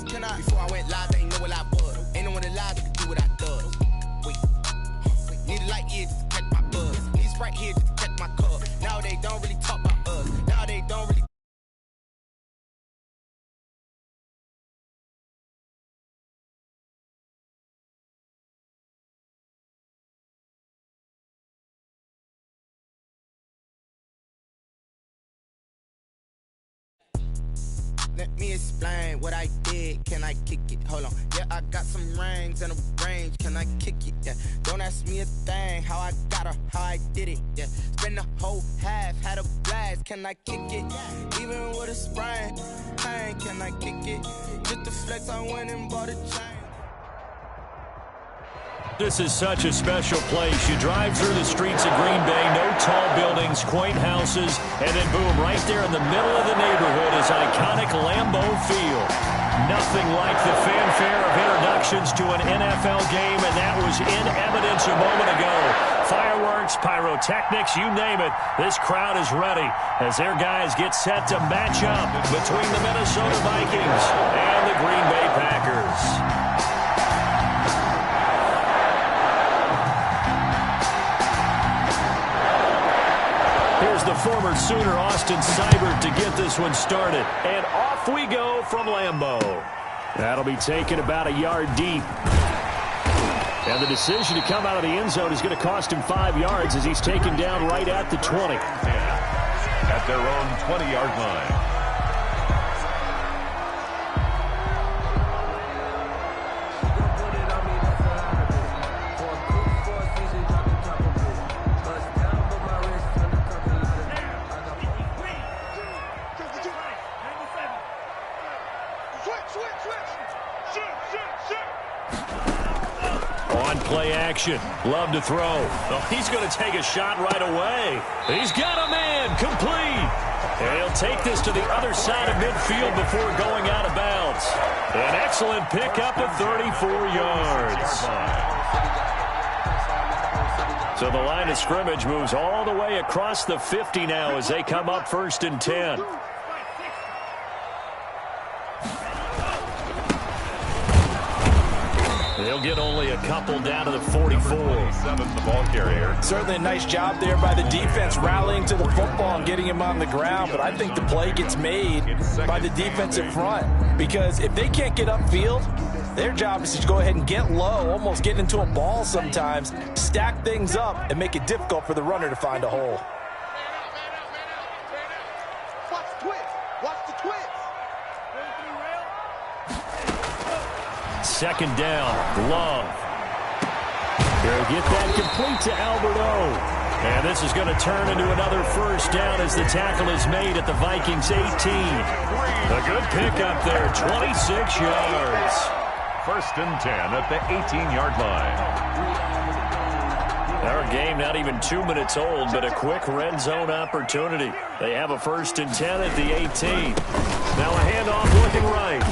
Can I? Before I went live, they ain't know what I was. Ain't no one alive that can do what I does. Wait. Need a light here just to catch my buzz. Need a Sprite here just to catch my cup. Now they don't really talk about us. Now they don't really. Let me explain what I did. Can I kick it? Hold on. Yeah, I got some rings and a range. Can I kick it? Yeah. Don't ask me a thing. How I got her, how I did it. Yeah. Spend the whole half, had a blast. Can I kick it? Even with a sprain, pain. Can I kick it? Just to flex, I went and bought a chain. This is such a special place. You drive through the streets of Green Bay, no tall buildings, quaint houses, and then boom, right there in the middle of the neighborhood is iconic Lambeau Field. Nothing like the fanfare of introductions to an NFL game, and that was in evidence a moment ago. Fireworks, pyrotechnics, you name it. This crowd is ready as their guys get set to match up between the Minnesota Vikings and the Green Bay Packers. Here's the former Sooner, Austin Seibert, to get this one started. And off we go from Lambeau. That'll be taken about a yard deep. And the decision to come out of the end zone is going to cost him 5 yards as he's taken down right at the 20. At their own 20-yard line. Play action. Love to throw. Oh, he's going to take a shot right away. He's got a man. Complete. And he'll take this to the other side of midfield before going out of bounds. An excellent pickup of 34 yards. So the line of scrimmage moves all the way across the 50 now as they come up 1st and 10. They'll get only a couple down to the 44. The ball carrier. Certainly a nice job there by the defense rallying to the football and getting him on the ground. But I think the play gets made by the defensive front. Because if they can't get upfield, their job is to go ahead and get low, almost get into a ball sometimes, stack things up, and make it difficult for the runner to find a hole. Watch the twist. Watch the twist. Second down, Love. They'll get that complete to Albert O. And this is going to turn into another first down as the tackle is made at the Vikings 18. A good pickup there, 26 yards. 1st and 10 at the 18-yard line. Our game not even 2 minutes old, but a quick red zone opportunity. They have a 1st and 10 at the 18. Now a handoff looking right.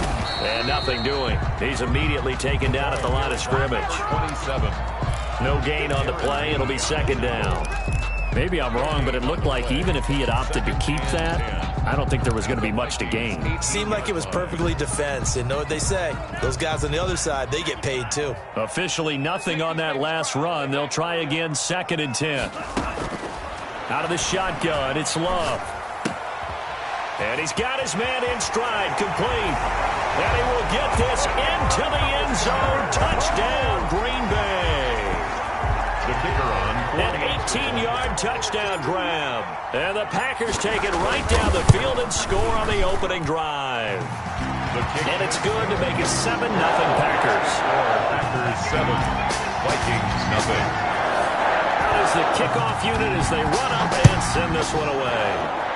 And nothing doing. He's immediately taken down at the line of scrimmage. 27. No gain on the play. It'll be 2nd down. Maybe I'm wrong, but it looked like even if he had opted to keep that, I don't think there was going to be much to gain. Seemed like it was perfectly defense. And know what they say? Those guys on the other side, they get paid too. Officially nothing on that last run. They'll try again 2nd and 10. Out of the shotgun, it's Love. And he's got his man in stride, complete. And he will get this into the end zone. Touchdown, Green Bay. The kicker on. An 18-yard touchdown grab. And the Packers take it right down the field and score on the opening drive. And it's good to make it 7-0 Packers. Packers 7, Vikings nothing. Out is the kickoff unit as they run up and send this one away.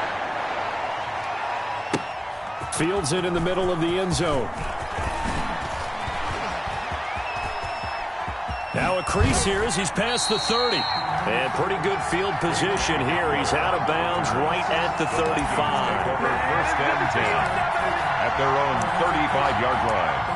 Fields it in the middle of the end zone. Now a crease here as he's past the 30. And pretty good field position here. He's out of bounds right at the 35. 1st and 10 at their own 35-yard line.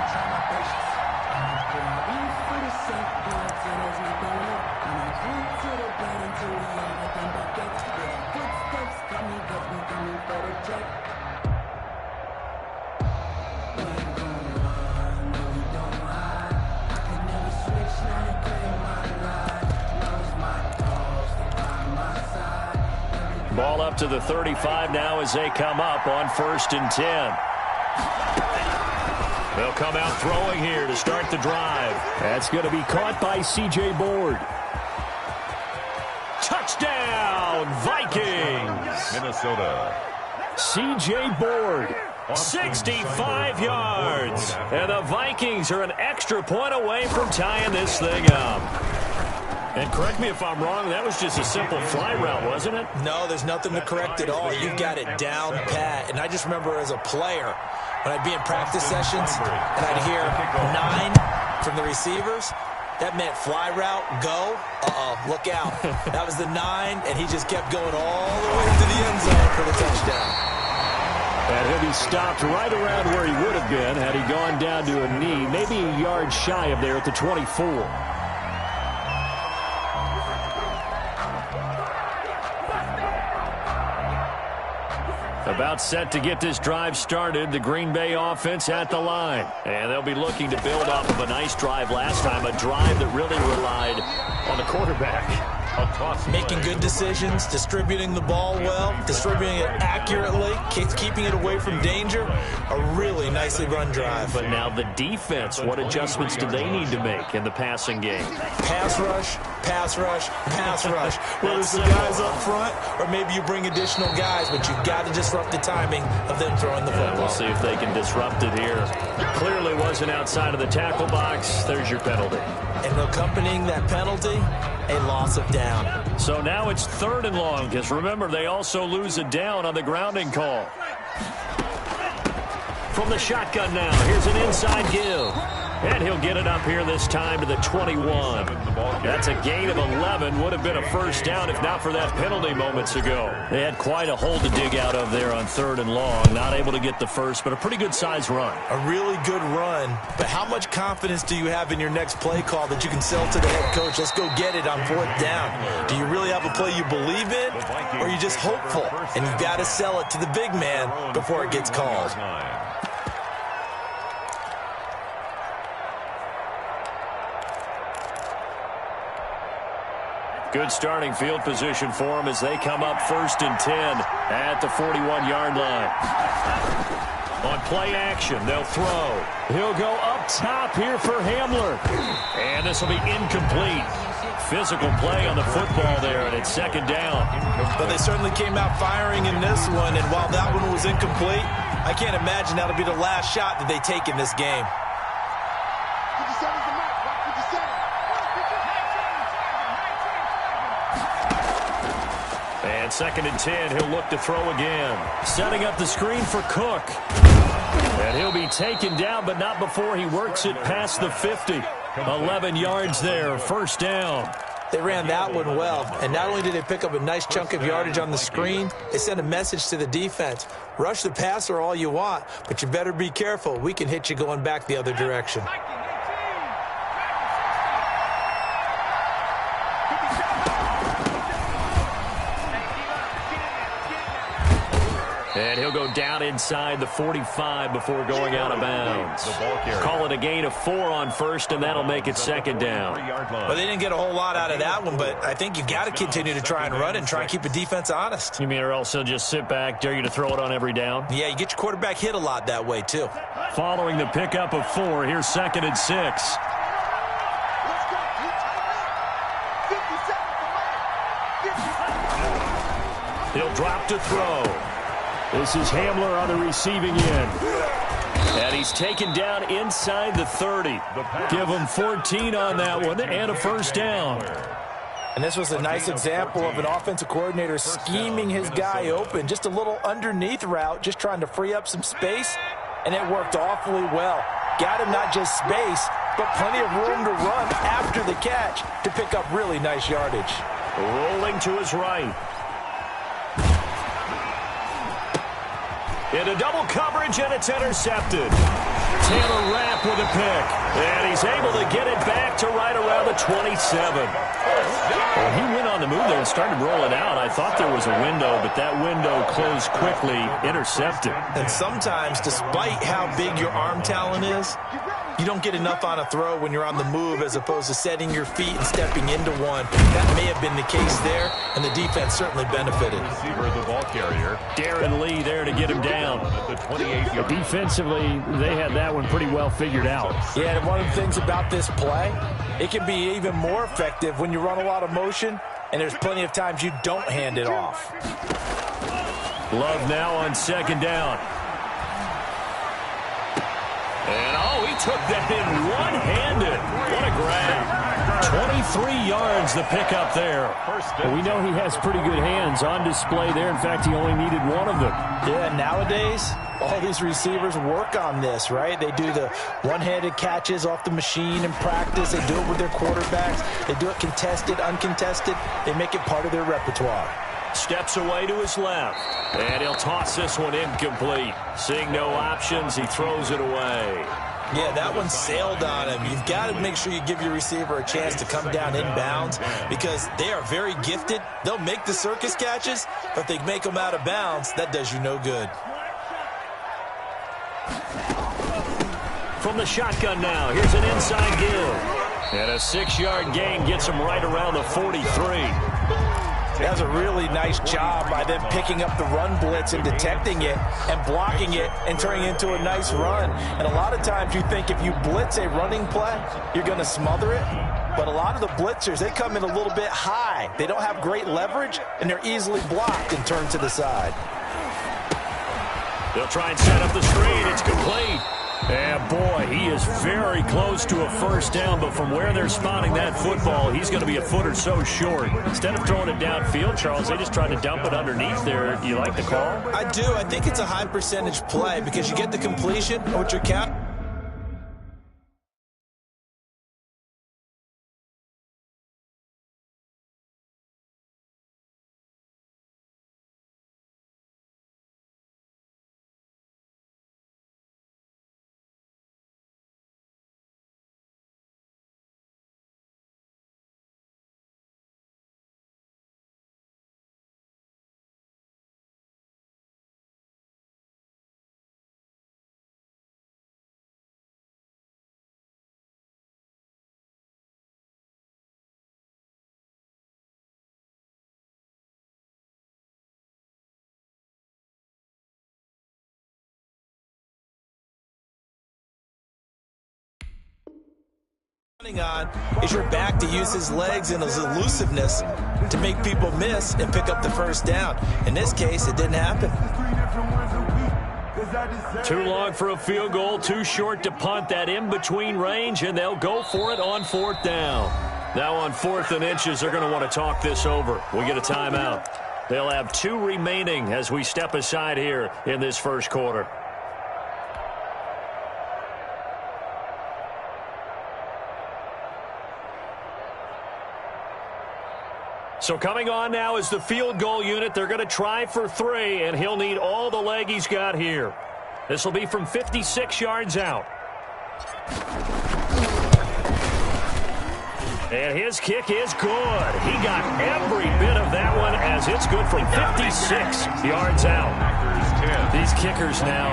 to the 35 now as they come up on 1st and 10. They'll come out throwing here to start the drive. That's going to be caught by C.J. Board. Touchdown, Vikings! Minnesota. C.J. Board, 65 yards. And the Vikings are an extra point away from tying this thing up. And correct me if I'm wrong, that was just a simple fly route, wasn't it? No, there's nothing to correct at all. You've got it down pat. And I just remember as a player, when I'd be in practice sessions and I'd hear 9 from the receivers, that meant fly route, go, look out. That was the 9, and he just kept going all the way to the end zone for the touchdown. And he'll be stopped right around where he would have been had he gone down to a knee, maybe a yard shy of there at the 24. About set to get this drive started, the Green Bay offense at the line. And they'll be looking to build off of a nice drive last time, a drive that really relied on the quarterback. Making good decisions, distributing the ball well, distributing it accurately, keeping it away from danger. A really nicely run drive. But now the defense, what adjustments do they need to make in the passing game? Pass rush, pass rush, pass rush. Whether it's the guys up front or maybe you bring additional guys, but you've got to disrupt the timing of them throwing the football. We'll see if they can disrupt it here. Clearly wasn't outside of the tackle box. There's your penalty. And accompanying that penalty, a loss of down. So now it's 3rd and long, because remember, they also lose a down on the grounding call. From the shotgun now, here's an inside give. And he'll get it up here this time to the 21. That's a gain of 11. Would have been a first down if not for that penalty moments ago. They had quite a hole to dig out of there on 3rd and long. Not able to get the first, but a pretty good size run. A really good run. But how much confidence do you have in your next play call that you can sell to the head coach? Let's go get it on 4th down. Do you really have a play you believe in? Or are you just hopeful? And you've got to sell it to the big man before it gets called. Good starting field position for them as they come up 1st and 10 at the 41-yard line. On play action, they'll throw. He'll go up top here for Hamler. And this will be incomplete. Physical play on the football there, and it's 2nd down. But they certainly came out firing in this one, and while that one was incomplete, I can't imagine that'll be the last shot that they take in this game. And 2nd and 10, he'll look to throw again. Setting up the screen for Cook. And he'll be taken down, but not before he works it past the 50. 11 yards there, 1st down. They ran that one well, and not only did they pick up a nice chunk of yardage on the screen, they sent a message to the defense. Rush the passer all you want, but you better be careful. We can hit you going back the other direction. And he'll go down inside the 45 before going out of bounds. Call it a gain of 4 on 1st, and that'll make it 2nd down. Well, they didn't get a whole lot out of that one, but I think you've got to continue to try and run and try and keep the defense honest. You mean or else he'll just sit back, dare you to throw it on every down? Yeah, you get your quarterback hit a lot that way, too. Following the pickup of 4, here's 2nd and 6. He'll drop to throw. This is Hamler on the receiving end. And he's taken down inside the 30. Give him 14 on that one and a 1st down. And this was a nice example of an offensive coordinator scheming his guy open. Just a little underneath route, just trying to free up some space, and it worked awfully well. Got him not just space, but plenty of room to run after the catch to pick up really nice yardage. Rolling to his right. Into double coverage, and it's intercepted. Taylor Rapp step with a pick. And he's able to get it back to right around the 27. Well, he went on the move there and started rolling out. I thought there was a window, but that window closed quickly, intercepted. And sometimes, despite how big your arm talent is, you don't get enough on a throw when you're on the move as opposed to setting your feet and stepping into one. That may have been the case there, and the defense certainly benefited. Receiver, the ball carrier. Darren Lee there to get him down. At the 28-yard. Defensively, they had that one pretty well figured out. Yeah, and one of the things about this play, it can be even more effective when you run a lot of motion, and there's plenty of times you don't hand it off. Love now on second down. And, oh, he took that in one-handed. What a grab. 23 yards the pickup there. Well, we know he has pretty good hands on display there. In fact, he only needed one of them. Yeah, nowadays, all these receivers work on this, right? They do the one-handed catches off the machine in practice. They do it with their quarterbacks. They do it contested, uncontested. They make it part of their repertoire. Steps away to his left. And he'll toss this one incomplete. Seeing no options, he throws it away. Yeah, that one sailed on him. You've got to make sure you give your receiver a chance to come down inbounds because they are very gifted. They'll make the circus catches, but if they make them out of bounds, that does you no good. From the shotgun now, here's an inside give. And a 6-yard gain gets him right around the 43. That's a really nice job by them picking up the run blitz and detecting it and blocking it and turning it into a nice run. And a lot of times you think if you blitz a running play, you're going to smother it. But a lot of the blitzers, they come in a little bit high. They don't have great leverage, and they're easily blocked and turned to the side. They'll try and set up the screen. It's complete. And, boy, he is very close to a first down, but from where they're spotting that football, he's going to be a foot or so short. Instead of throwing it downfield, Charles, they just tried to dump it underneath there. Do you like the call? I do. I think it's a high-percentage play because you get the completion, which you're counting. On is your back to use his legs and his elusiveness to make people miss and pick up the first down. In this case, it didn't happen. Too long for a field goal, too short to punt that in-between range, and they'll go for it on fourth down. Now on 4th and inches, they're going to want to talk this over. We get a timeout. They'll have 2 remaining as we step aside here in this first quarter. So coming on now is the field goal unit. They're going to try for 3, and he'll need all the leg he's got here. This will be from 56 yards out. And his kick is good. He got every bit of that one as it's good from 56 yards out. These kickers now,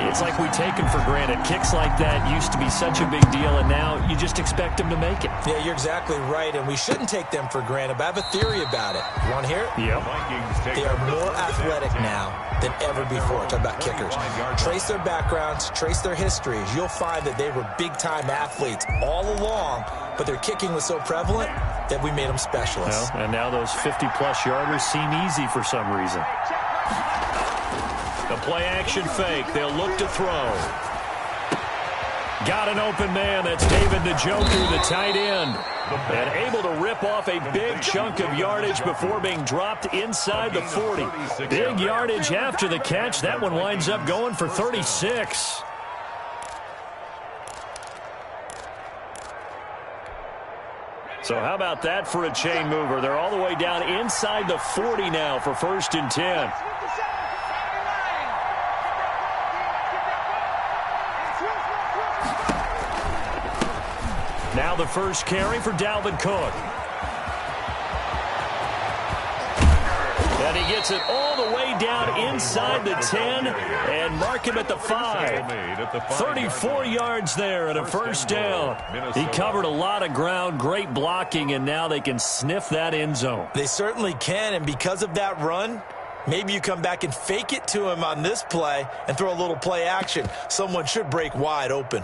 it's like we take them for granted. Kicks like that used to be such a big deal, and now you just expect them to make it. Yeah, you're exactly right, and we shouldn't take them for granted, but I have a theory about it. You want to hear it? Yep. They are more athletic now than ever before. Talk about kickers. Trace their backgrounds, trace their histories. You'll find that they were big-time athletes all along, but their kicking was so prevalent that we made them specialists. Well, and now those 50-plus yarders seem easy for some reason. The play-action fake. They'll look to throw. Got an open man. That's David Njoku, the tight end. And able to rip off a big chunk of yardage before being dropped inside the 40. Big yardage after the catch. That one winds up going for 36. So how about that for a chain mover? They're all the way down inside the 40 now for 1st and 10. Now the first carry for Dalvin Cook. And he gets it all the way down inside the 10 and mark him at the 5. 34 yards there and a first down. He covered a lot of ground, great blocking, and now they can sniff that end zone. They certainly can, and because of that run, maybe you come back and fake it to him on this play and throw a little play action. Someone should break wide open.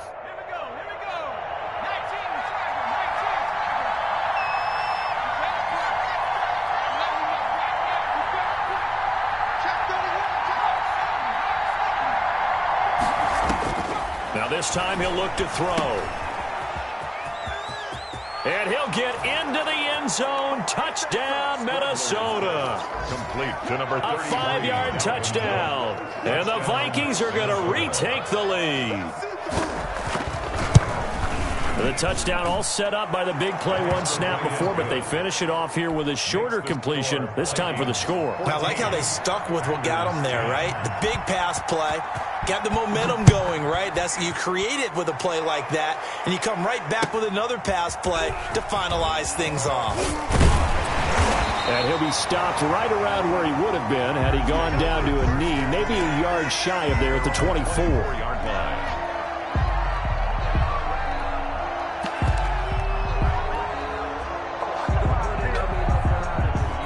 Now this time he'll look to throw. And he'll get into the end zone. Touchdown, Minnesota. Complete to number 30. A 5-yard touchdown. And the Vikings are going to retake the lead. The touchdown all set up by the big play one snap before, but they finish it off here with a shorter completion, this time for the score. I like how they stuck with what got them there, right? The big pass play, got the momentum going, right? You create it with a play like that, and you come right back with another pass play to finalize things off. And he'll be stopped right around where he would have been had he gone down to a knee, maybe a yard shy of there at the 24-yard line.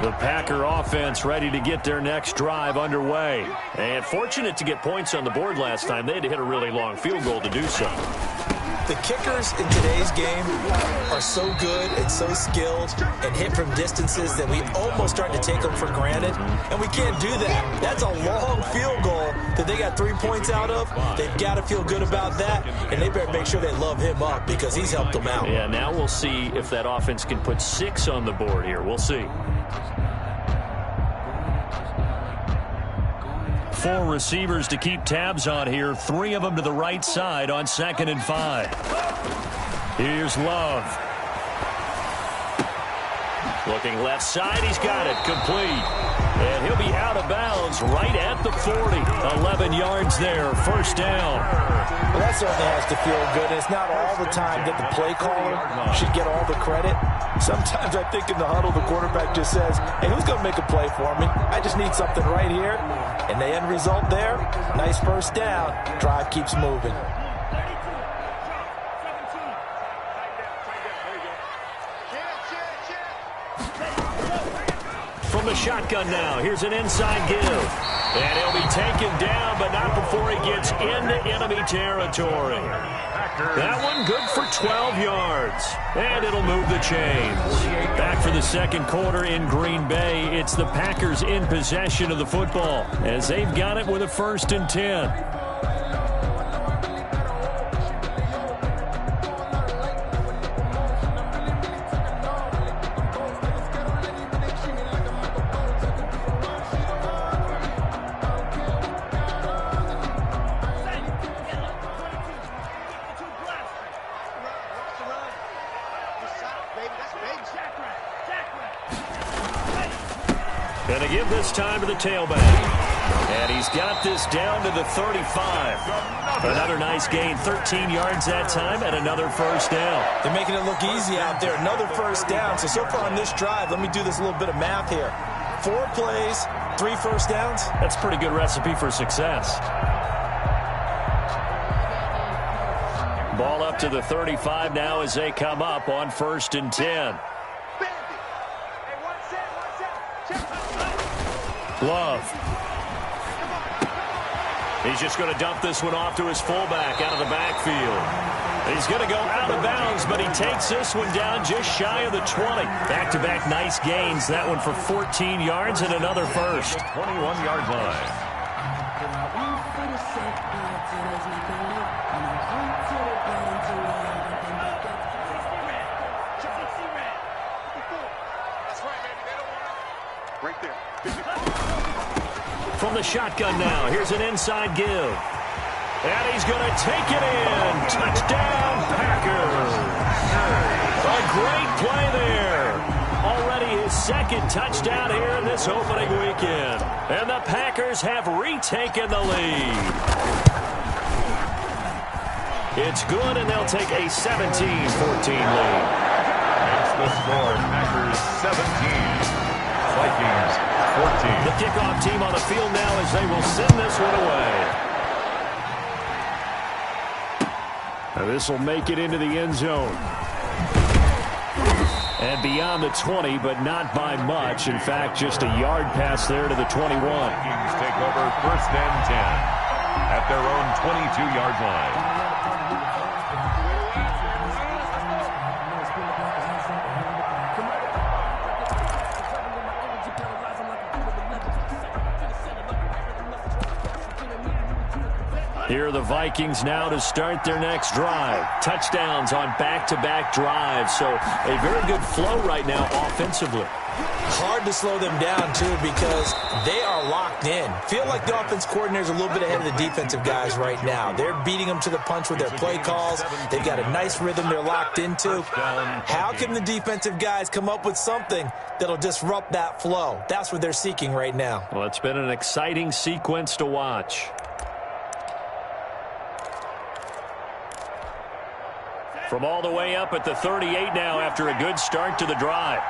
The Packer offense ready to get their next drive underway. And fortunate to get points on the board last time. They had to hit a really long field goal to do so. The kickers in today's game are so good and so skilled and hit from distances that we almost start to take them for granted, and we can't do that. That's a long field goal that they got 3 points out of. They've got to feel good about that, and they better make sure they love him up because he's helped them out. Yeah, now we'll see if that offense can put 6 on the board here. We'll see. 4 receivers to keep tabs on here. 3 of them to the right side on 2nd and 5. Here's Love. Looking left side. He's got it. Complete. And he'll be out of bounds right at the 40. 11 yards there. First down. Well, that certainly has to feel good. It's not all the time that the play caller should get all the credit. Sometimes I think in the huddle, the quarterback just says, hey, who's going to make a play for me? I just need something right here. And the end result there, nice first down. Drive keeps moving. From the shotgun now, here's an inside give. And he'll be taken down, but not before he gets into enemy territory. That one good for 12 yards. And it'll move the chains. Back for the second quarter in Green Bay. It's the Packers in possession of the football as they've got it with a 1st and 10. Going to give this time to the tailback. And he's got this down to the 35. Another nice gain, 13 yards that time, and another first down. They're making it look easy out there. Another first down. So far on this drive, let me do this little bit of math here. 4 plays, 3 first downs. That's a pretty good recipe for success. Ball up to the 35 now as they come up on 1st and 10. Love. He's just going to dump this one off to his fullback out of the backfield. He's going to go out of bounds, but he takes this one down just shy of the 20. Back-to-back nice gains. That one for 14 yards and another first. 21-yard line. From the shotgun now, here's an inside give. And he's going to take it in. Touchdown, Packers. A great play there. Already his 2nd touchdown here in this opening weekend. And the Packers have retaken the lead. It's good, and they'll take a 17-14 lead. Makes the score. Packers 17. Vikings 14. The kickoff team on the field now as they will send this one away. Now this will make it into the end zone. And beyond the 20, but not by much. In fact, just a yard pass there to the 21. Vikings take over 1st and 10 at their own 22-yard line. Here are the Vikings now to start their next drive. Touchdowns on back-to-back drives, so a very good flow right now offensively. Hard to slow them down, too, because they are locked in. Feel like the offense coordinator is a little bit ahead of the defensive guys right now. They're beating them to the punch with their play calls. They've got a nice rhythm they're locked into. How can the defensive guys come up with something that'll disrupt that flow? That's what they're seeking right now. Well, it's been an exciting sequence to watch. From all the way up at the 38 now after a good start to the drive.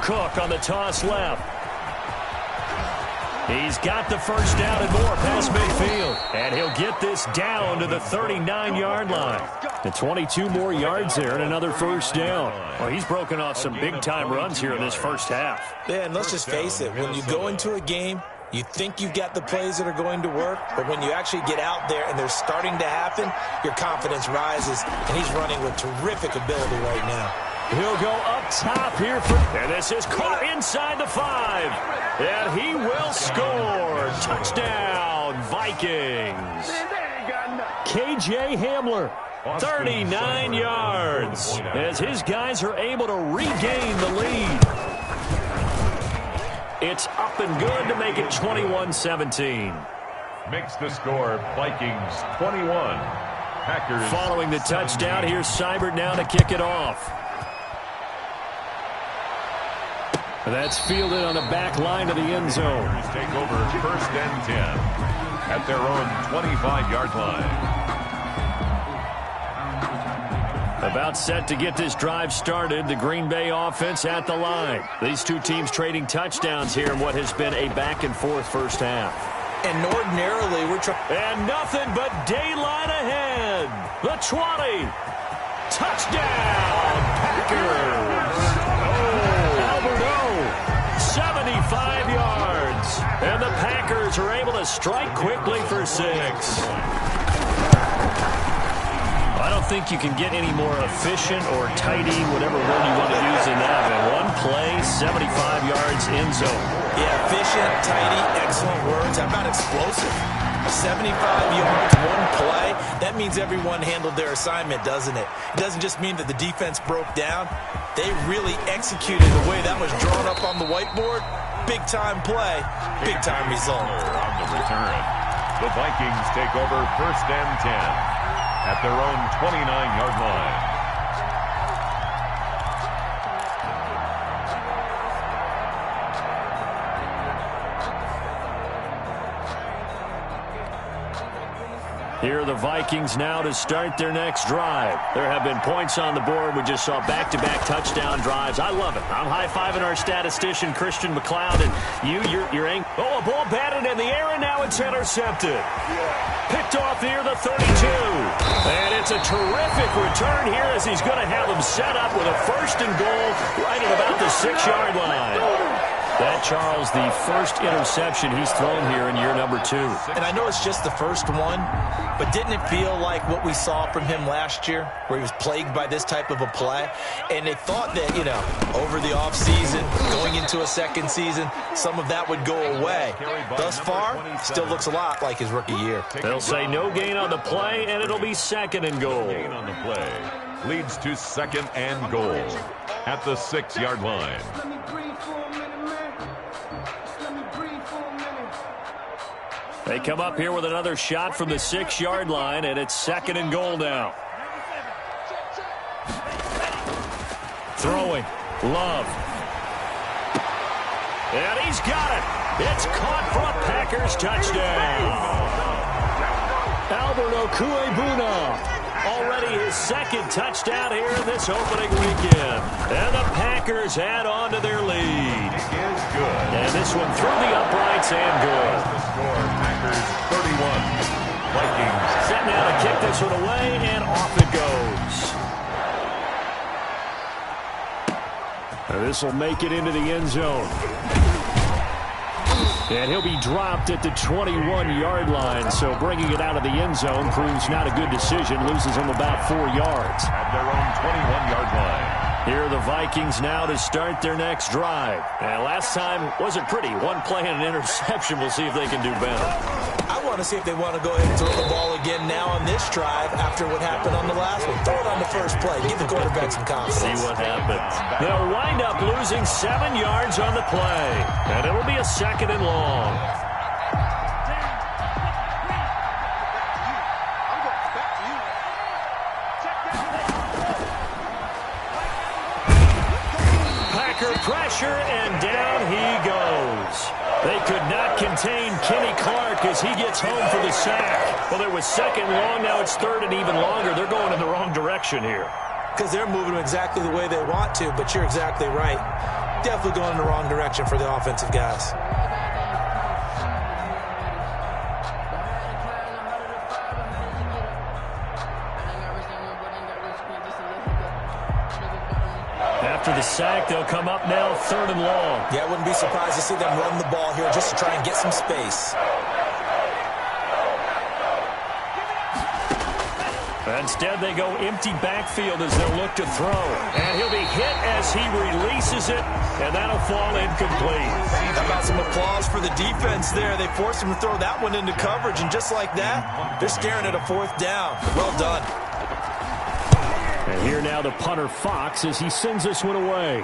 Cook on the toss left. He's got the first down and more past midfield. And he'll get this down to the 39-yard line. And 22 more yards there and another first down. Well, he's broken off some big-time runs here in this first half. Yeah, and let's just face it. When you go into a game, you think you've got the plays that are going to work, but when you actually get out there and they're starting to happen, your confidence rises, and he's running with terrific ability right now. He'll go up top here and this is caught inside the 5. And he will score. Touchdown, Vikings. KJ Hamler, 39 yards, as his guys are able to regain the lead. It's up and good to make it 21-17. Makes the score Vikings 21. Packers. Following the touchdown, here's Seibert now to kick it off. That's fielded on the back line of the end zone. Take over 1st and 10 at their own 25-yard line. About set to get this drive started. The Green Bay offense at the line. These two teams trading touchdowns here in what has been a back-and-forth first half. And ordinarily, we're trying. And nothing but daylight ahead. The 20. Touchdown, Packers. Alberto, 75 yards. And the Packers are able to strike quickly for 6. I don't think you can get any more efficient or tidy, whatever word you want to use in that. In one play, 75 yards in zone. Yeah, efficient, tidy, excellent words. How about explosive? 75 yards, one play. That means everyone handled their assignment, doesn't it? It doesn't just mean that the defense broke down. They really executed the way that was drawn up on the whiteboard. Big-time play, big-time result. On the return, the Vikings take over 1st and 10. At their own 29-yard line. Here are the Vikings now to start their next drive. There have been points on the board. We just saw back-to-back touchdown drives. I love it. I'm high-fiving our statistician, Christian McLeod, and you're angry. Oh, a ball batted in the air, and now it's intercepted. Picked off near the 32. And it's a terrific return here as he's going to have them set up with a 1st and goal right at about the 6-yard line. That, Charles, the first interception he's thrown here in year number 2. And I know it's just the first one, but didn't it feel like what we saw from him last year, where he was plagued by this type of a play? And they thought that, over the offseason, going into a second season, some of that would go away. Thus far, still looks a lot like his rookie year. They'll say no gain on the play, and it'll be 2nd and goal. Gain on the play leads to 2nd and goal at the 6-yard line. They come up here with another shot from the 6-yard line, and it's 2nd and goal now. Throwing. Love. And he's got it. It's caught for a Packers touchdown. Albert Okwuegbunam. Already his second touchdown here in this opening weekend. And the Packers add on to their lead. It is good. And this one through the uprights and good. The score, Packers 31. Vikings. Set now to kick this one away, and off it goes. This will make it into the end zone. And he'll be dropped at the 21-yard line, so bringing it out of the end zone proves not a good decision. Loses him about 4 yards. At their own 21-yard line. Here are the Vikings now to start their next drive. And last time wasn't pretty. One play and an interception. We'll see if they can do better. I want to see if they want to go ahead and throw the ball again now on this drive after what happened on the last one. Throw it on the first play. Give the quarterback some confidence. See what happens. They'll wind up losing 7 yards on the play. And it'll be a 2nd and long. Pressure, and down he goes. They could not contain Kenny Clark as he gets home for the sack. Well, there was 2nd and long. Now it's 3rd and even longer. They're going in the wrong direction here. Because they're moving exactly the way they want to, but you're exactly right. Definitely going in the wrong direction for the offensive guys. After the sack, they'll come up now 3rd and long. Yeah, I wouldn't be surprised to see them run the ball here just to try and get some space. Instead, they go empty backfield as they'll look to throw. And he'll be hit as he releases it, and that'll fall incomplete. How about some applause for the defense there? They forced him to throw that one into coverage, and just like that, they're staring at a 4th down. Well done. And here now the punter Fox as he sends this one away.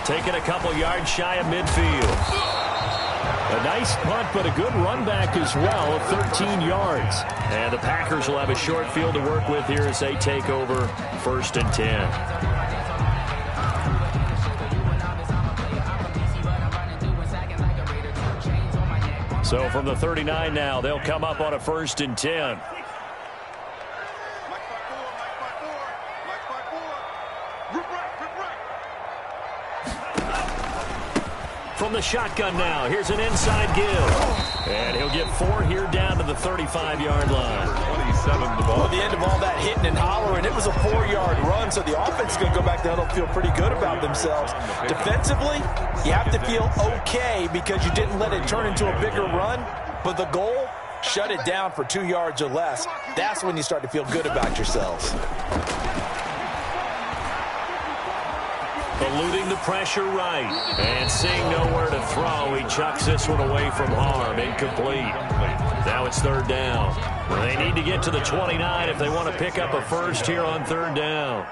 Taking a couple yards shy of midfield. A nice punt, but a good run back as well of 13 yards. And the Packers will have a short field to work with here as they take over 1st and 10. So from the 39 now, they'll come up on a 1st and 10. From the shotgun now, here's an inside give. And he'll get 4 here down to the 35-yard line. 27 the ball. Well, at the end of all that hitting and hollering, it was a 4-yard run, so the offense is going to go back down and feel pretty good about themselves. Defensively, you have to feel okay because you didn't let it turn into a bigger run, but the goal, shut it down for 2 yards or less. That's when you start to feel good about yourselves. Eluding the pressure right. And seeing nowhere to throw, he chucks this one away from harm. Incomplete. Now it's 3rd down. They need to get to the 29 if they want to pick up a 1st here on 3rd down.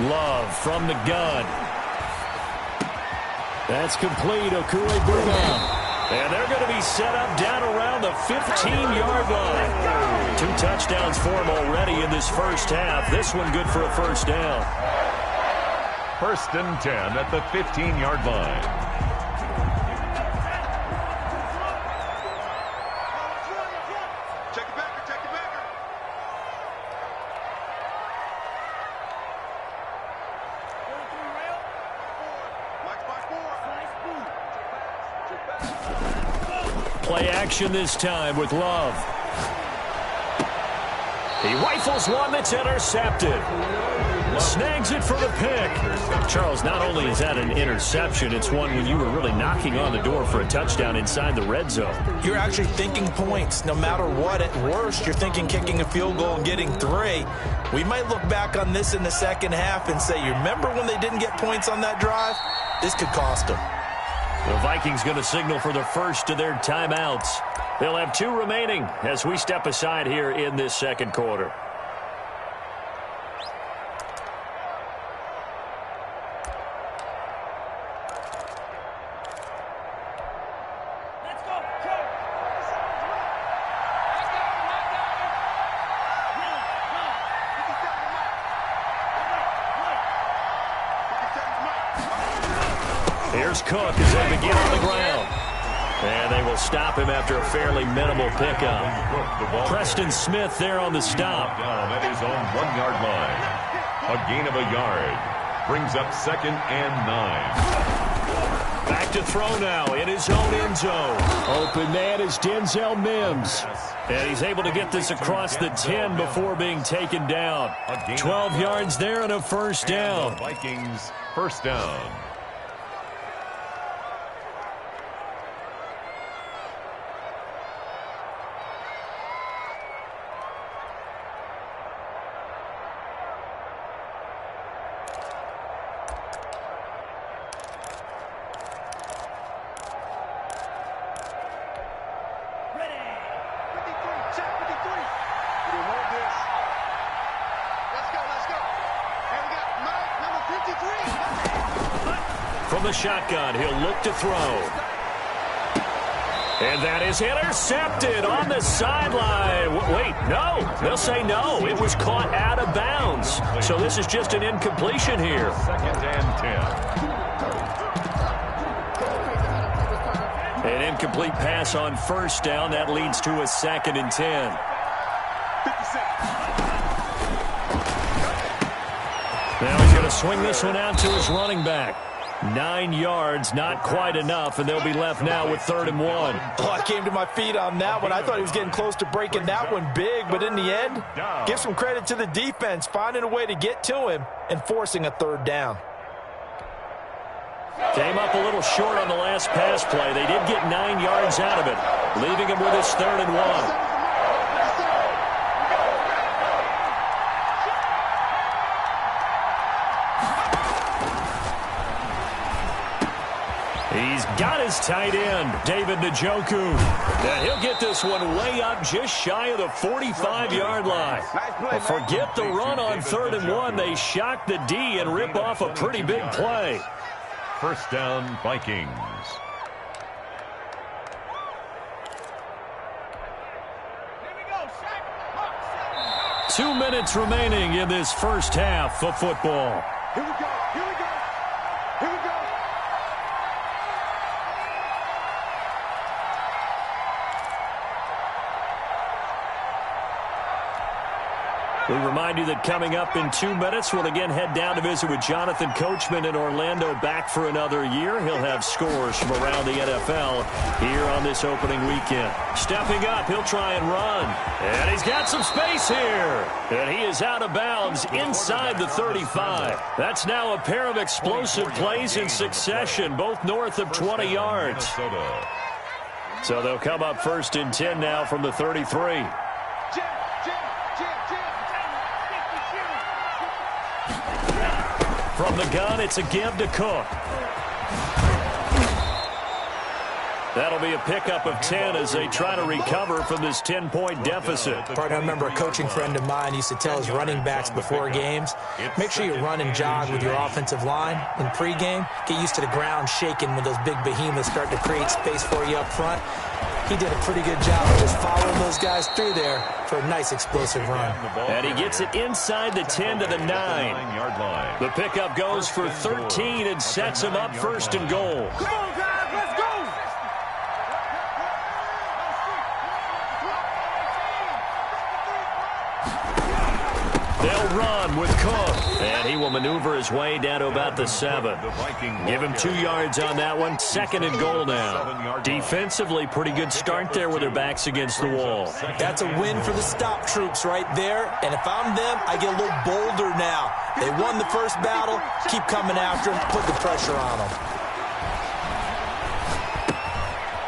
Love from the gun. That's complete. Okwuegbunam. And they're going to be set up down around the 15-yard line. 2 touchdowns for him already in this first half. This one good for a 1st down. 1st and 10 at the 15-yard line. Check it back. Play action this time with Love. He rifles one that's intercepted. Snags it for the pick. Charles, not only is that an interception, it's one when you were really knocking on the door for a touchdown inside the red zone. You're actually thinking points. No matter what, at worst, you're thinking kicking a field goal and getting 3. We might look back on this in the second half and say, you remember when they didn't get points on that drive? This could cost them. The Vikings going to signal for the first of their timeouts. They'll have 2 remaining as we step aside here in this second quarter. Cook as they begin on the ground. And they will stop him after a fairly minimal pickup. Preston Smith there on the stop. Down at his own 1-yard line. A gain of a yard. Brings up 2nd and 9. Back to throw now in his own end zone. Open man is Denzel Mims. And he's able to get this across the 10 before being taken down. 12 yards there and a first down. The Vikings first down. From the shotgun, he'll look to throw. And that is intercepted on the sideline. Wait, no. They'll say no. It was caught out of bounds. So this is just an incompletion here. 2nd and 10. An incomplete pass on first down. That leads to a 2nd and 10. Now he's going to swing this one out to his running back. 9 yards, not quite enough, and they'll be left now with 3rd and 1. Oh, I came to my feet on that one. I thought he was getting close to breaking that one big, but in the end, give some credit to the defense, finding a way to get to him and forcing a 3rd down. Came up a little short on the last pass play. They did get 9 yards out of it, leaving him with his 3rd and 1. He's got his tight end, David Njoku. And he'll get this one way up just shy of the 45-yard line. Well, forget the run on 3rd and 1. They shock the D and rip off a pretty big play. First down, Vikings. Two minutes remaining in this first half of football. Here we go. Here we go. Here we go. We remind you that coming up in 2 minutes, we'll again head down to visit with Jonathan Coachman in Orlando, back for another year. He'll have scores from around the NFL here on this opening weekend. Stepping up, he'll try and run. And he's got some space here. And he is out of bounds inside the 35. That's now a pair of explosive plays in succession, both north of 20 yards. So they'll come up 1st and 10 now from the 33. From the gun, it's a give to Cook. That'll be a pickup of 10 as they try to recover from this 10-point deficit. Partner, I remember a coaching friend of mine used to tell his running backs before games, make sure you run and jog with your offensive line in pregame. Get used to the ground shaking when those big behemoths start to create space for you up front. He did a pretty good job of just following those guys through there for a nice explosive run. And he gets it inside the 10 to the 9. The pickup goes for 13 and sets him up 1st and goal. Come on, guys, let's go. They'll run with Cook. And he will maneuver his way down to about the 7. Give him 2 yards on that one. 2nd and goal now. Defensively, pretty good start there with their backs against the wall. That's a win for the stop troops right there. And if I'm them, I get a little bolder now. They won the first battle. Keep coming after them. Put the pressure on them.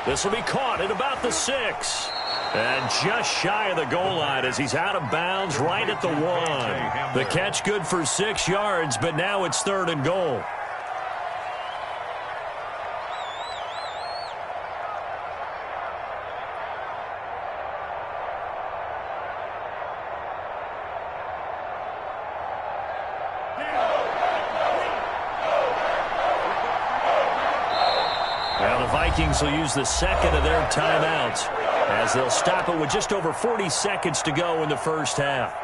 This will be caught at about the 6. And just shy of the goal line as he's out of bounds right at the 1. The catch good for 6 yards, but now it's 3rd and goal. Now the Vikings will use the 2nd of their timeouts, as they'll stop it with just over 40 seconds to go in the first half.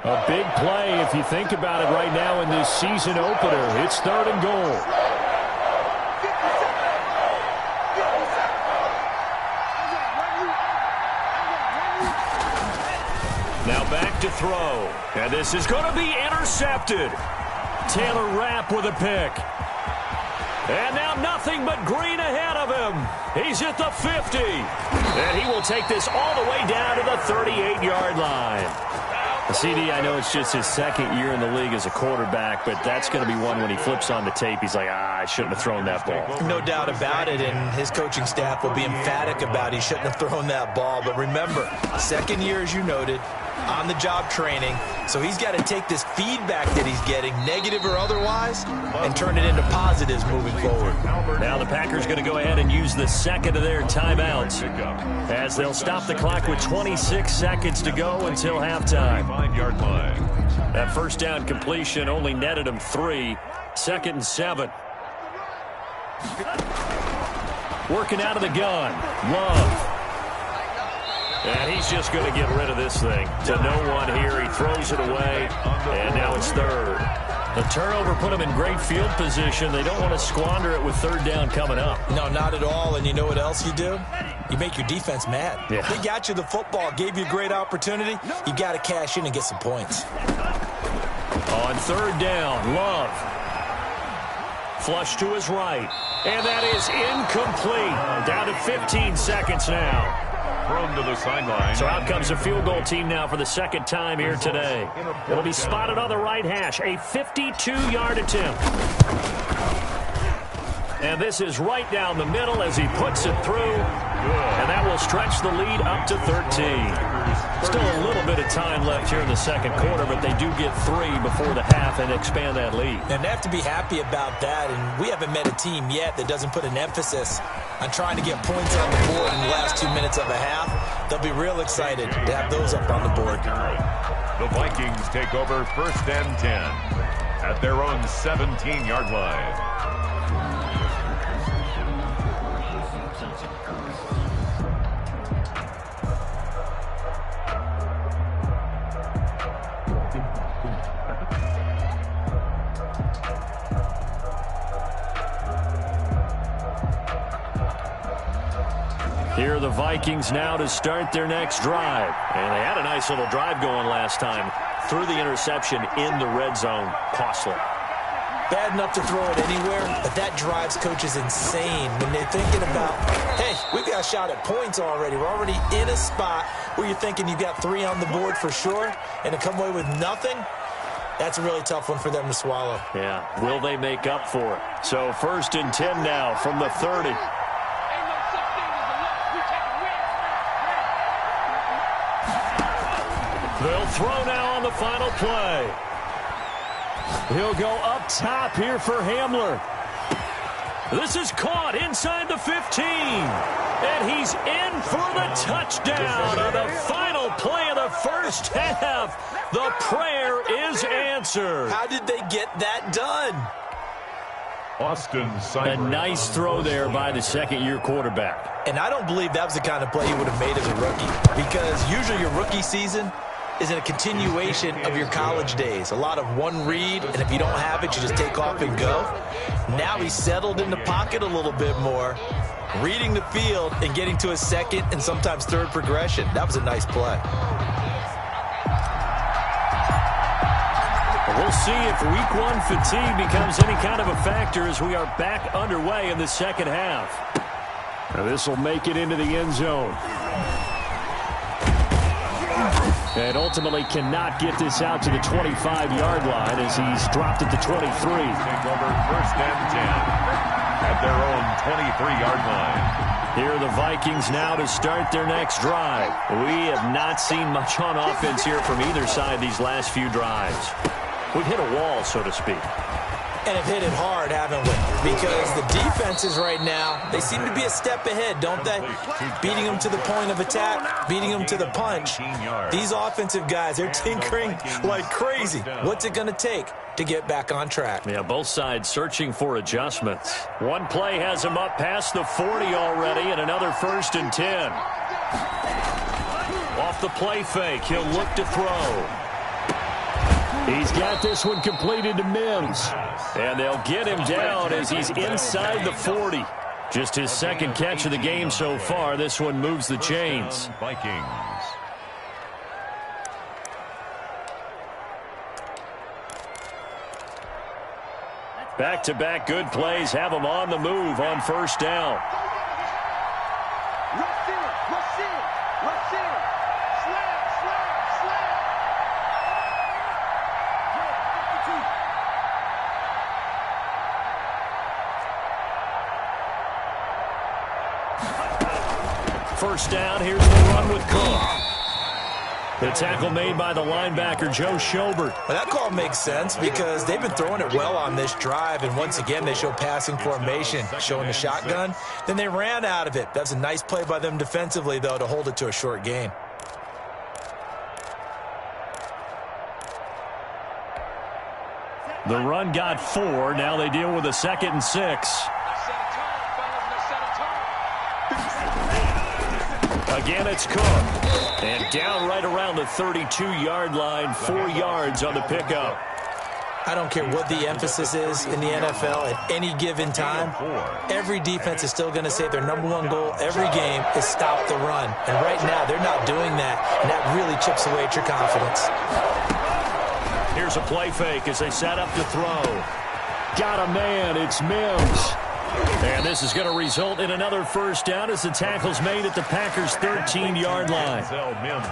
A big play if you think about it right now in this season opener. It's 3rd and goal. Now back to throw. And this is going to be intercepted. Taylor Rapp with a pick. And now nothing but green ahead of him. He's at the 50. And he will take this all the way down to the 38-yard line. CD, I know it's just his 2nd year in the league as a quarterback, but that's going to be one when he flips on the tape. He's like, I shouldn't have thrown that ball. No doubt about it, and his coaching staff will be emphatic about he shouldn't have thrown that ball. But remember, 2nd year, as you noted, on-the-job training, so he's got to take this feedback that he's getting, negative or otherwise, and turn it into positives moving forward. Now the Packers going to go ahead and use the 2nd of their timeouts as they'll stop the clock with 26 seconds to go until halftime. 5-yard line. That first down completion only netted him 3. 2nd and 7. Working out of the gun. Love. And he's just going to get rid of this thing. To no one here. He throws it away. And now it's 3rd. The turnover put them in great field position. They don't want to squander it with 3rd down coming up. No, not at all. And you know what else you do? You make your defense mad. Yeah. They got you the football, gave you a great opportunity. You got to cash in and get some points. On 3rd down, Love. Flush to his right. And that is incomplete. Down to 15 seconds now. Thrown to the sideline. So out comes a field goal team now for the 2nd time here today. It'll be spotted on the right hash. A 52-yard attempt. And this is right down the middle as he puts it through. And that will stretch the lead up to 13. Still a little bit of time left here in the 2nd quarter, but they do get 3 before the half and expand that lead. And they have to be happy about that. And we haven't met a team yet that doesn't put an emphasis on trying to get points on the board in the last 2 minutes of a half. They'll be real excited to have those up on the board. The Vikings take over 1st and 10 at their own 17-yard line. Here are the Vikings now to start their next drive. And they had a nice little drive going last time. Threw the interception in the red zone. Costly. Bad enough to throw it anywhere, but that drives coaches insane when they're thinking about, hey, we've got a shot at points already. We're already in a spot where you're thinking you've got 3 on the board for sure, and to come away with nothing, that's a really tough one for them to swallow. Yeah, will they make up for it? So 1st and 10 now from the 30. They'll throw now on the final play. He'll go up top here for Hamler. This is caught inside the 15. And he's in for the touchdown on the final play of the first half. The prayer is answered. How did they get that done? Austin A Seibert. nice throw there by the 2nd-year quarterback. And I don't believe that was the kind of play he would have made as a rookie, because usually your rookie season is in a continuation of your college days. A lot of one read, and if you don't have it, you just take off and go. Now he's settled in the pocket a little bit more, reading the field and getting to his 2nd and sometimes 3rd progression. That was a nice play. We'll see if week 1 fatigue becomes any kind of a factor as we are back underway in the 2nd half. Now this will make it into the end zone. And ultimately cannot get this out to the 25-yard line as he's dropped at the 23. Take over 1st and 10 at their own 23-yard line. Here are the Vikings now to start their next drive. We have not seen much on offense here from either side these last few drives. We've hit a wall, so to speak. And have hit it hard, haven't we? Because the defenses right now, they seem to be a step ahead, don't they? Beating them to the point of attack, beating them to the punch. These offensive guys, they're tinkering like crazy. What's it going to take to get back on track? Yeah, both sides searching for adjustments. One play has him up past the 40 already, and another 1st and 10. Off the play fake, he'll look to throw. He's got this one completed to Mims. And they'll get him down as he's inside the 40. Just his second catch of the game so far. This one moves the chains. Vikings. Back-to-back good plays have him on the move on first down. Rush in, rush in, rush in. Slam, slam, slam. First down, here's the run with Cook. The tackle made by the linebacker, Joe Schobert. Well, that call makes sense because they've been throwing it well on this drive, and once again they show passing formation, showing the shotgun. Then they ran out of it. That's a nice play by them defensively, though, to hold it to a short gain. The run got 4. Now they deal with a 2nd and 6. Again, it's Cook. And down right around the 32-yard line, 4 yards on the pickup. I don't care what the emphasis is in the NFL at any given time. Every defense is still going to say their #1 goal every game is stop the run. And right now, they're not doing that, and that really chips away at your confidence. Here's a play fake as they set up to throw. Got a man. It's Mims. And this is going to result in another first down as the tackle's made at the Packers' 13-yard line.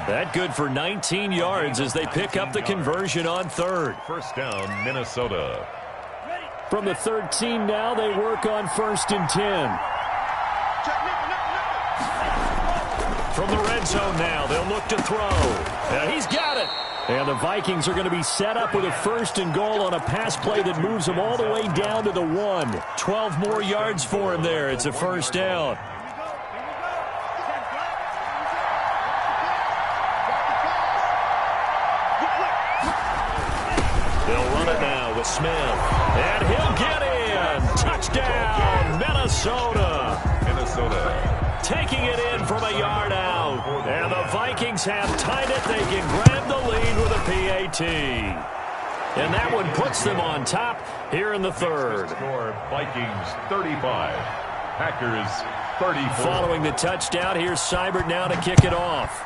That good for 19 yards as they pick up the conversion on 3rd. First down, Minnesota. From the 13 now, they work on 1st and 10. From the red zone now, they'll look to throw. Now he's got it. And the Vikings are going to be set up with a 1st and goal on a pass play that moves them all the way down to the 1. 12 more yards for him there. It's a first down. They'll run it now with Smith. And he'll get in. Touchdown, Minnesota. Minnesota. Taking it in from a yard out. And the Vikings have tied it. They can grab the lead with a PAT. And that one puts them on top here in the 3rd. Score, Vikings 35. Packers 34. Following the touchdown, here's Seibert now to kick it off.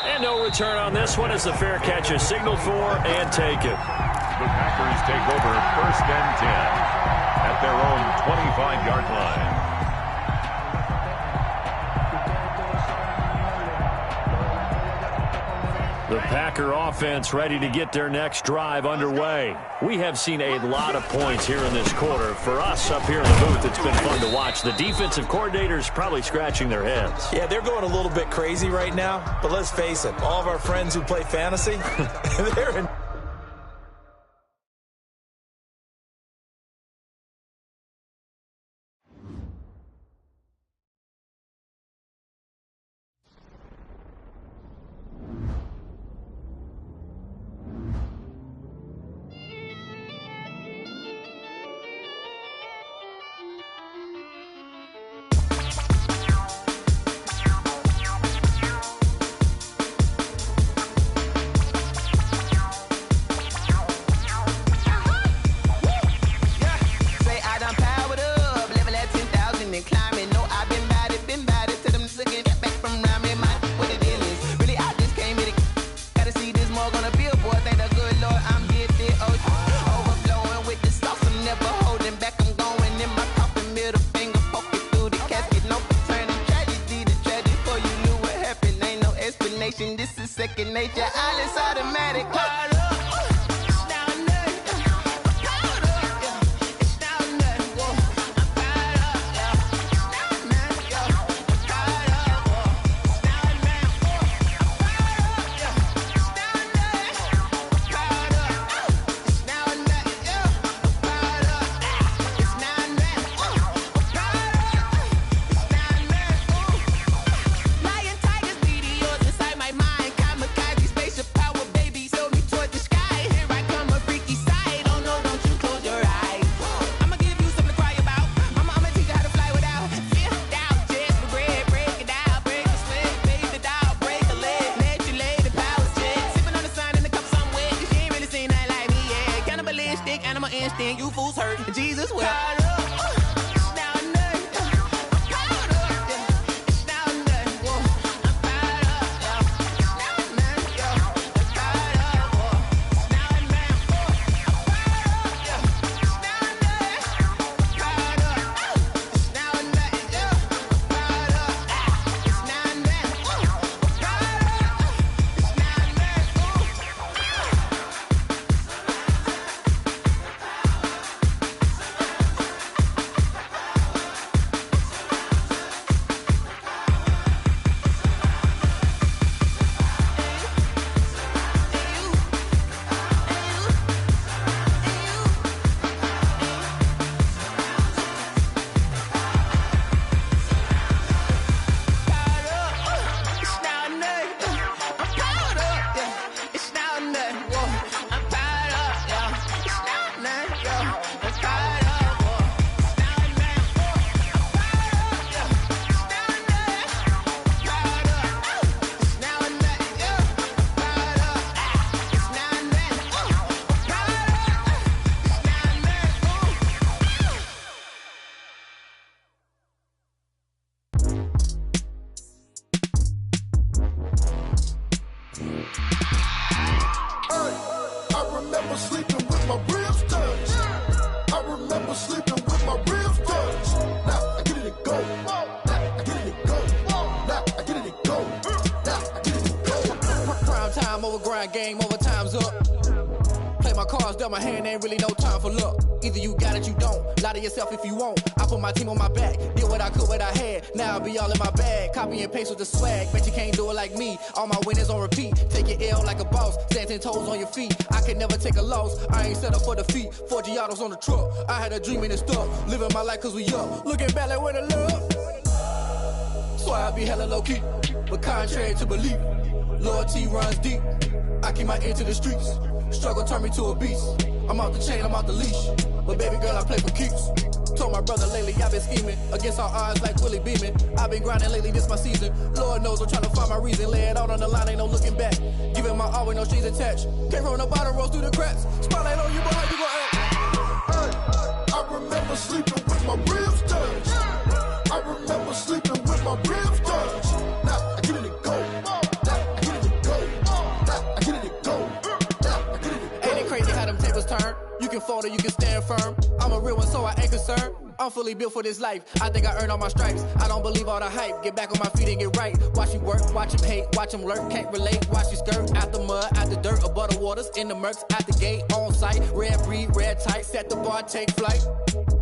And no return on this one as the fair catch is signaled for and taken. The Packers take over 1st and 10 at their own 25-yard line. The Packer offense ready to get their next drive underway. We have seen a lot of points here in this quarter. For us up here in the booth, it's been fun to watch. The defensive coordinators probably scratching their heads. Yeah, they're going a little bit crazy right now, but let's face it, all of our friends who play fantasy, they're in second nature. All is automatic. Lion, tigers, meteors inside my mind. Kamikaze, spaceship power, baby. Sold me toward the saying you fools hurt. Jesus will. Game over, time's up. Play my cards, dealt my hand, ain't really no time for luck. Either you got it, you don't. Lie to yourself if you won't. I put my team on my back, did what I could, what I had. Now I'll be all in my bag. Copy and paste with the swag. Bet you can't do it like me. All my winners on repeat. Take your L like a boss. Stand 10 toes on your feet. I can never take a loss. I ain't set up for defeat. 4 Giottos on the truck. I had a dream and it stuck. Living my life cause we up. Looking back like where the love. So I be hella low key. But contrary to belief, loyalty runs deep. I keep my ear to the streets. Struggle turned me to a beast. I'm out the chain, I'm out the leash. But baby girl, I play for keeps. Told my brother lately I've been scheming. Against all odds like Willie Beeman. I've been grinding lately, this my season. Lord knows I'm trying to find my reason. Lay it out on the line, ain't no looking back. Giving my all with no strings attached. Came from the bottom, rose through the cracks. Spotlight on you, but how you gon' act? Hey, I remember sleeping with my ribs touched. I remember sleeping with my ribs touched. Now I get it and go. Turn. You can fold or you can stand firm. I'm a real one, so I ain't concerned. I'm fully built for this life. I think I earned all my stripes. I don't believe all the hype. Get back on my feet and get right. Watch you work, watch him hate, watch him lurk. Can't relate, watch you skirt. Out the mud, out the dirt, above the waters, in the murks, out the gate, on site. Red breed, red tight, set the bar, take flight.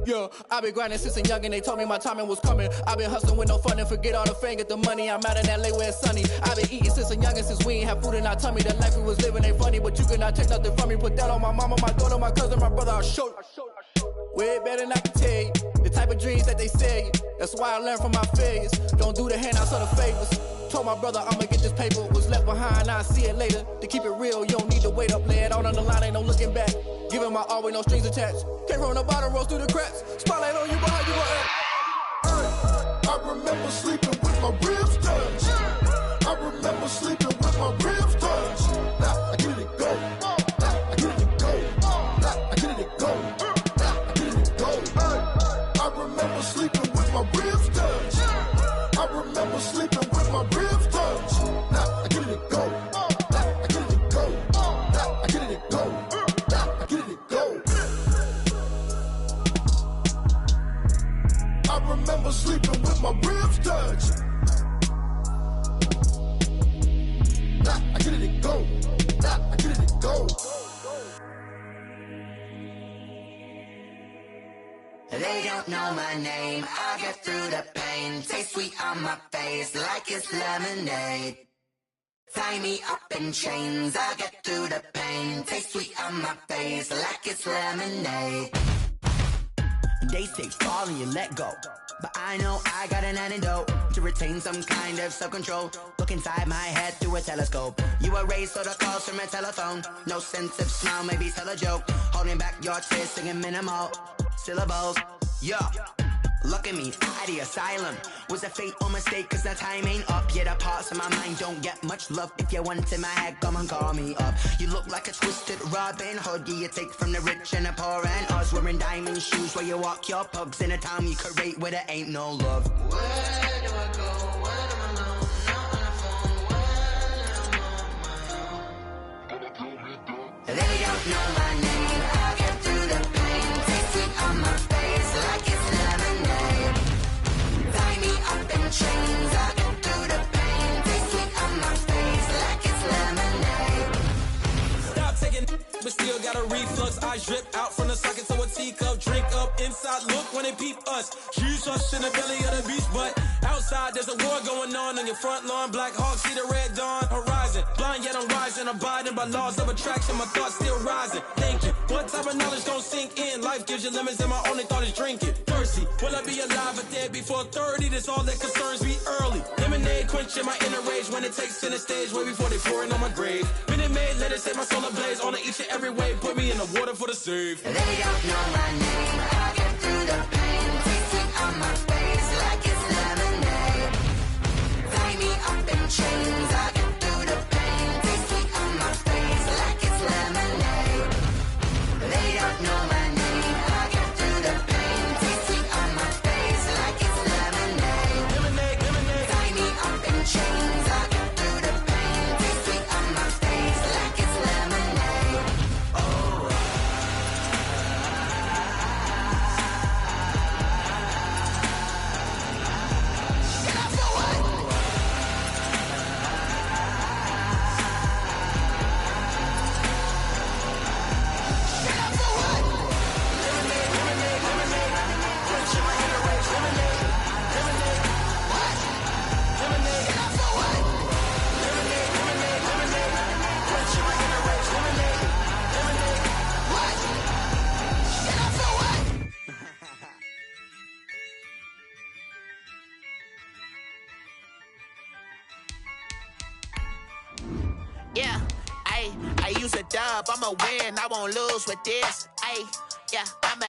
Yeah, I been grinding since a young and they told me my timing was coming. I been hustling with no fun and forget all the fame, get the money. I'm out in LA where it's sunny. I been eating since a young and since we ain't have food in our tummy. The life we was living ain't funny, but you cannot take nothing from me. Put that on my mama, my daughter, my cousin, my brother, I'll show you. Way better than I can tell you. The type of dreams that they sell you. That's why I learned from my failures. Don't do the handouts or the favors. Told my brother I'ma get this paper. Was left behind, I'll see it later. To keep it real, you don't need to wait up. Lay it out on the line, ain't no looking back. Giving my all with no strings attached. Came from the bottom, rose through the cracks. Spotlight on you, but how you gon' act? I remember sleeping with my ribs touched. I remember sleeping with my ribs touched. Now I get it and go. Now I get it and go. Now I get it and go. Now I get it and go. I remember sleeping with my ribs touched. I remember sleeping with my ribs touched. Now I get it and go. Now I get it and go. Now I get it and go. Now I get it and go. I remember sleeping with my ribs touched. Now I get it and go. Now I get it and go. They don't know my name, I get through the pain. Taste sweet on my face like it's lemonade. Tie me up in chains, I get through the pain. Taste sweet on my face like it's lemonade. They say fall and you let go, but I know I got an antidote to retain some kind of self-control. Look inside my head through a telescope. You erase all the calls from a telephone. No sense of smile, maybe tell a joke. Holding back your tears, singing minimal syllables. Yeah, Look at me, out of the asylum. Was a fate or mistake, cause the time ain't up. Yeah, the parts of my mind don't get much love. If you want in my head, come and call me up. You look like a twisted Robin Hood. Yeah, you take from the rich and the poor and us. Wearing diamond shoes where you walk your pugs. In a town you create where there ain't no love. Where do I go? Where am I alone? Not on the phone. When I'm on my own. They don't know my name. I'll get through the pain. Taste sweet on my face like it's lemonade. Tie me up in chains. I'll get through the pain. Taste sweet on my face like it's lemonade. Stop taking but still got a reflux. Eyes drip out from the socket to a teacup. Drink up inside, look when they peep us. Jesus in the belly of the beast, but outside there's a war going on your front lawn. Black Hawk, see the red dawn horizon. Blind yet I'm rising, abiding by laws of attraction. My thoughts still rising. Thinking, what type of knowledge gon' sink in? Life gives you lemons and my only thought is drinking. Thirsty, will I be alive or dead before 30? That's all that concerns me early. Lemonade quenching my inner rage when it takes center stage way before they pour it on my grave. Minute Maid, let it set my soul ablaze on each and every way. Put me in the water for the save. They don't know my name. I'll get through the pain. Taste sweet on my face like it's lemonade. Tie me up in chains. I'll get through the pain. Taste sweet on my face like it's lemonade. They don't know my name. I'll get through the pain. Taste sweet on my face like it's lemonade. Lemonade, lemonade. Tie me up in chains. I'll get through the pain. Taste sweet on my face like it's lemonade. Yeah, I use a dub, I'ma win, I won't lose with this. Ay, yeah, I'm a